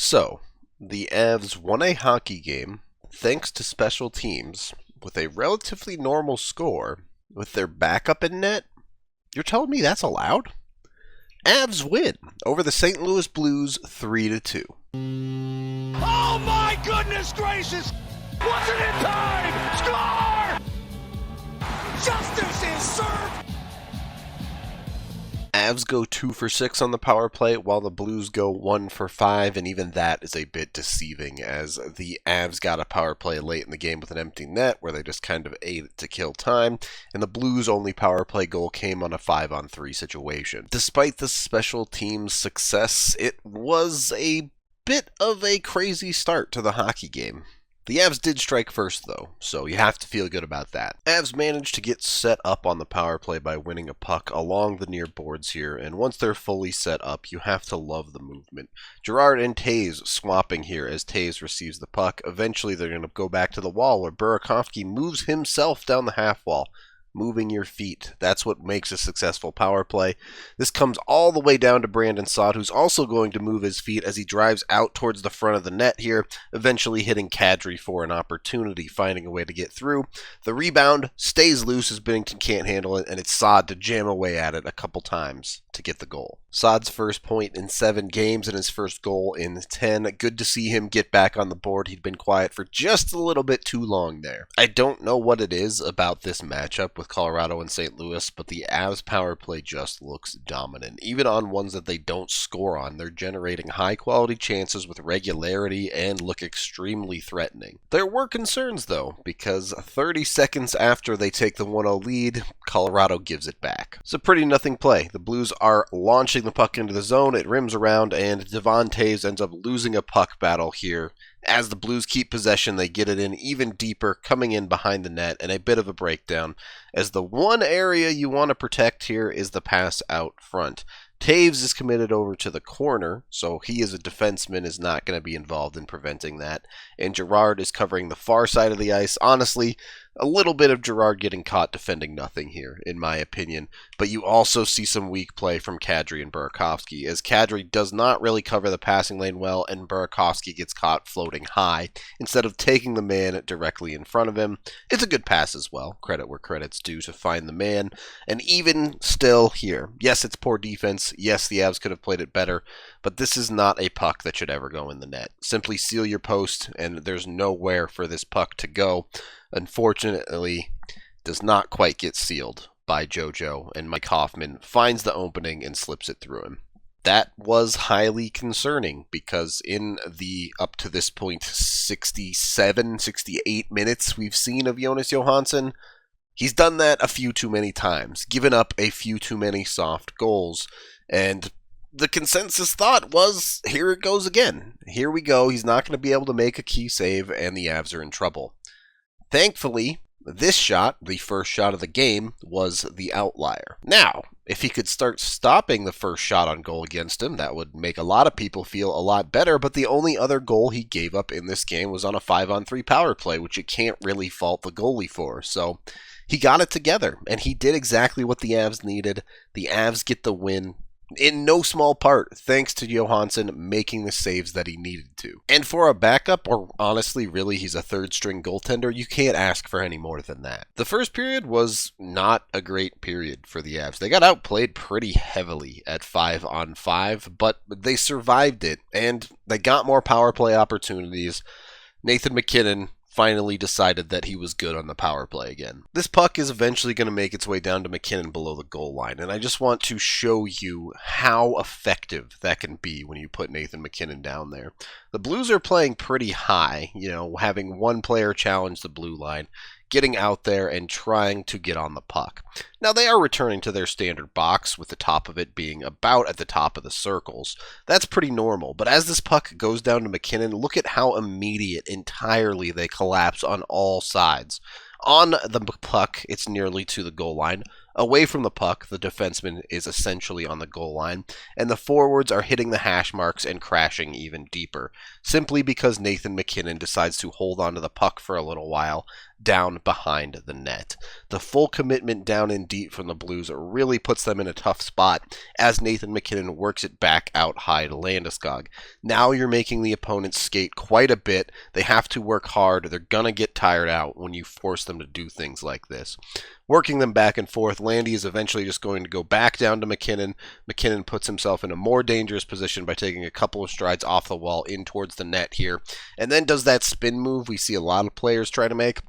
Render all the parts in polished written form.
So, the Avs won a hockey game thanks to special teams with a relatively normal score with their backup in net. You're telling me that's allowed? Avs win over the St. Louis Blues 3-2. Oh my goodness gracious! Wasn't it time? Score! Justice is served! Avs go 2 for 6 on the power play, while the Blues go 1 for 5, and even that is a bit deceiving, as the Avs got a power play late in the game with an empty net, where they just kind of ate it to kill time, and the Blues' only power play goal came on a 5-on-3 situation. Despite the special team's success, it was a bit of a crazy start to the hockey game. The Avs did strike first, though, so you have to feel good about that. Avs managed to get set up on the power play by winning a puck along the near boards here, and once they're fully set up, you have to love the movement. Girard and Toews swapping here as Toews receives the puck. Eventually, they're going to go back to the wall, where Burakovsky moves himself down the half wall. Moving your feet. That's what makes a successful power play. This comes all the way down to Brandon Saad, who's also going to move his feet as he drives out towards the front of the net here, eventually hitting Kadri for an opportunity, finding a way to get through. The rebound stays loose as Binnington can't handle it, and it's Saad to jam away at it a couple times to get the goal. Saad's first point in 7 games and his first goal in 10. Good to see him get back on the board. He'd been quiet for just a little bit too long there. I don't know what it is about this matchup with Colorado and St. Louis, but the Avs power play just looks dominant. Even on ones that they don't score on, they're generating high-quality chances with regularity and look extremely threatening. There were concerns, though, because 30 seconds after they take the 1-0 lead, Colorado gives it back. It's a pretty nothing play. The Blues are launching the puck into the zone, it rims around, and Devon Toews ends up losing a puck battle here. As the Blues keep possession, they get it in even deeper, coming in behind the net, and a bit of a breakdown, as the one area you want to protect here is the pass out front. Toews is committed over to the corner, so he as a defenseman is not going to be involved in preventing that, and Girard is covering the far side of the ice. Honestly, a little bit of Girard getting caught defending nothing here, in my opinion, but you also see some weak play from Kadri and Burakovsky, as Kadri does not really cover the passing lane well, and Burakovsky gets caught floating high, instead of taking the man directly in front of him. It's a good pass as well, credit where credit's due to find the man, and even still here, yes, it's poor defense, yes, the Avs could have played it better, but this is not a puck that should ever go in the net. Simply seal your post, and there's nowhere for this puck to go. Unfortunately, does not quite get sealed by JoJo, and Mike Hoffman finds the opening and slips it through him. That was highly concerning, because in the up to this point 67, 68 minutes we've seen of Jonas Johansson, he's done that a few too many times, given up a few too many soft goals, and the consensus thought was, here it goes again. Here we go, he's not going to be able to make a key save, and the Avs are in trouble. Thankfully, this shot, the first shot of the game, was the outlier. Now, if he could start stopping the first shot on goal against him, that would make a lot of people feel a lot better, but the only other goal he gave up in this game was on a 5-on-3 power play, which you can't really fault the goalie for. So he got it together, and he did exactly what the Avs needed. The Avs get the win, in no small part thanks to Johansson making the saves that he needed to. And for a backup, or honestly, really, he's a third-string goaltender, you can't ask for any more than that. The first period was not a great period for the Avs. They got outplayed pretty heavily at 5-on-5, but they survived it, and they got more power play opportunities. Nathan MacKinnon finally decided that he was good on the power play again. This puck is eventually going to make its way down to MacKinnon below the goal line, and I just want to show you how effective that can be when you put Nathan MacKinnon down there. The Blues are playing pretty high, having one player challenge the blue line, getting out there and trying to get on the puck. Now, they are returning to their standard box, with the top of it being about at the top of the circles. That's pretty normal, but as this puck goes down to MacKinnon, look at how immediate entirely they collapse on all sides. On the puck, it's nearly to the goal line. Away from the puck, the defenseman is essentially on the goal line, and the forwards are hitting the hash marks and crashing even deeper, simply because Nathan MacKinnon decides to hold onto the puck for a little while down behind the net. The full commitment down and deep from the Blues really puts them in a tough spot as Nathan MacKinnon works it back out high to Landeskog. Now you're making the opponents skate quite a bit. They have to work hard. They're going to get tired out when you force them to do things like this. Working them back and forth, Landy is eventually just going to go back down to MacKinnon. MacKinnon puts himself in a more dangerous position by taking a couple of strides off the wall in towards the net here, and then does that spin move we see a lot of players try to make.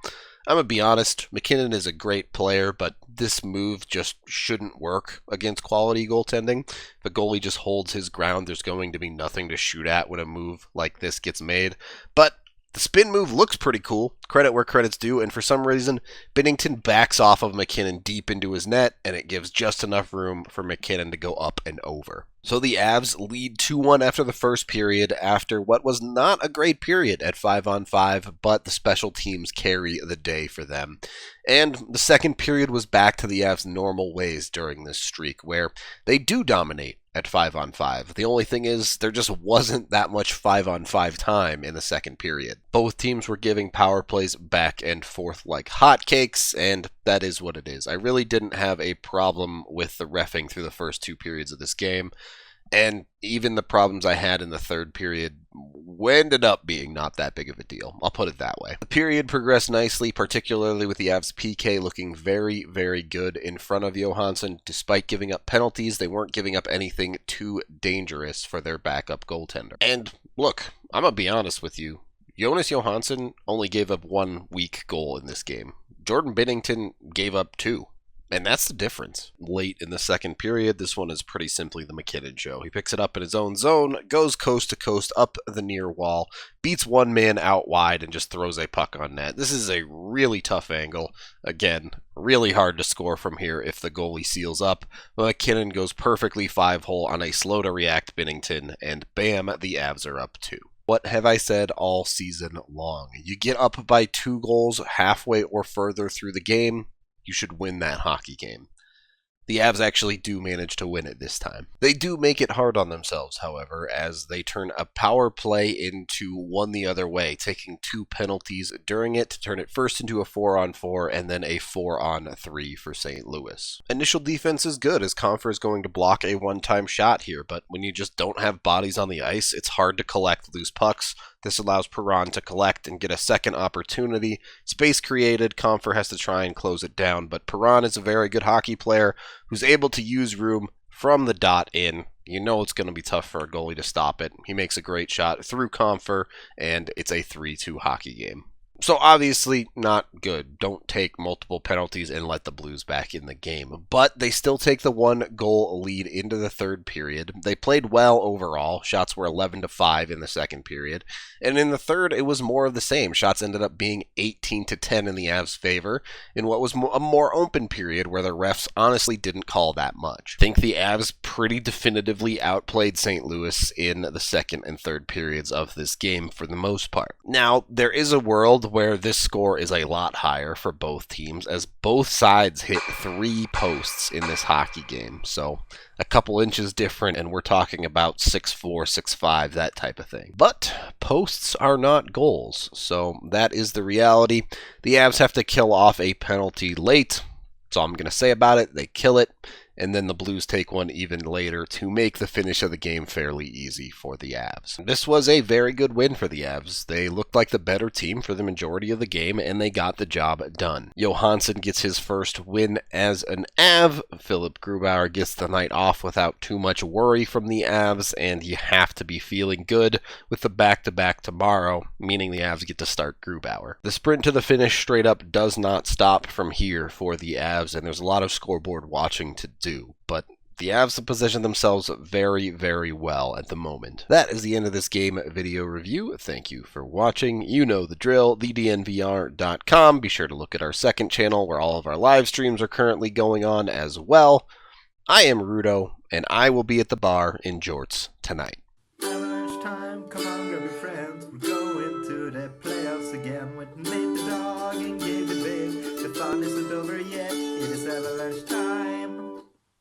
I'm going to be honest, MacKinnon is a great player, but this move just shouldn't work against quality goaltending. If a goalie just holds his ground, there's going to be nothing to shoot at when a move like this gets made. But the spin move looks pretty cool, credit where credit's due, and for some reason, Binnington backs off of MacKinnon deep into his net, and it gives just enough room for MacKinnon to go up and over. So the Avs lead 2-1 after the first period, after what was not a great period at 5-on-5, but the special teams carry the day for them. And the second period was back to the Avs' normal ways during this streak, where they do dominate at 5-on-5. The only thing is, there just wasn't that much 5-on-5 time in the second period. Both teams were giving power plays back and forth like hotcakes, and that is what it is. I really didn't have a problem with the reffing through the first two periods of this game, and even the problems I had in the third period ended up being not that big of a deal. I'll put it that way. The period progressed nicely, particularly with the Avs PK looking very, very good in front of Johansson. Despite giving up penalties, they weren't giving up anything too dangerous for their backup goaltender. And look, I'm going to be honest with you. Jonas Johansson only gave up one weak goal in this game. Jordan Binnington gave up two. And that's the difference. Late in the second period, this one is pretty simply the MacKinnon show. He picks it up in his own zone, goes coast to coast up the near wall, beats one man out wide, and just throws a puck on net. This is a really tough angle. Again, really hard to score from here if the goalie seals up. MacKinnon goes perfectly 5-hole on a slow-to-react Binnington, and bam, the Avs are up 2. What have I said all season long? You get up by 2 goals halfway or further through the game, you should win that hockey game. The Avs actually do manage to win it this time. They do make it hard on themselves, however, as they turn a power play into one the other way, taking 2 penalties during it to turn it first into a 4-on-4 and then a 4-on-3 for St. Louis. Initial defense is good as Compher is going to block a one-time shot here, but when you just don't have bodies on the ice, it's hard to collect loose pucks. This allows Perron to collect and get a second opportunity. Space created, Compher has to try and close it down, but Perron is a very good hockey player who's able to use room from the dot in. You know it's going to be tough for a goalie to stop it. He makes a great shot through Compher, and it's a 3-2 hockey game. So obviously not good. Don't take multiple penalties and let the Blues back in the game. But they still take the 1-goal lead into the third period. They played well overall. Shots were 11-5 in the second period. And in the third, it was more of the same. Shots ended up being 18-10 in the Avs' favor in what was a more open period where the refs honestly didn't call that much. I think the Avs pretty definitively outplayed St. Louis in the second and third periods of this game for the most part. Now, there is a world where this score is a lot higher for both teams, as both sides hit 3 posts in this hockey game. So a couple inches different, and we're talking about 6'4", 6'5", that type of thing. But posts are not goals, so that is the reality. The Avs have to kill off a penalty late. That's all I'm going to say about it. They kill it, and then the Blues take one even later to make the finish of the game fairly easy for the Avs. This was a very good win for the Avs. They looked like the better team for the majority of the game, and they got the job done. Johansson gets his first win as an Av. Philip Grubauer gets the night off without too much worry from the Avs, and you have to be feeling good with the back-to-back tomorrow, meaning the Avs get to start Grubauer. The sprint to the finish straight up does not stop from here for the Avs, and there's a lot of scoreboard watching to do, but the Avs have positioned themselves very, very well at the moment. That is the end of this game video review. Thank you for watching. You know the drill, thednvr.com. Be sure to look at our second channel where all of our live streams are currently going on as well. I am Rudo, and I will be at the bar in Jorts tonight. time. Come on, grab your friends. We're going to the playoffs again with Nate the dog and Gabe the big. The fun isn't over yet. It is Avalanche time.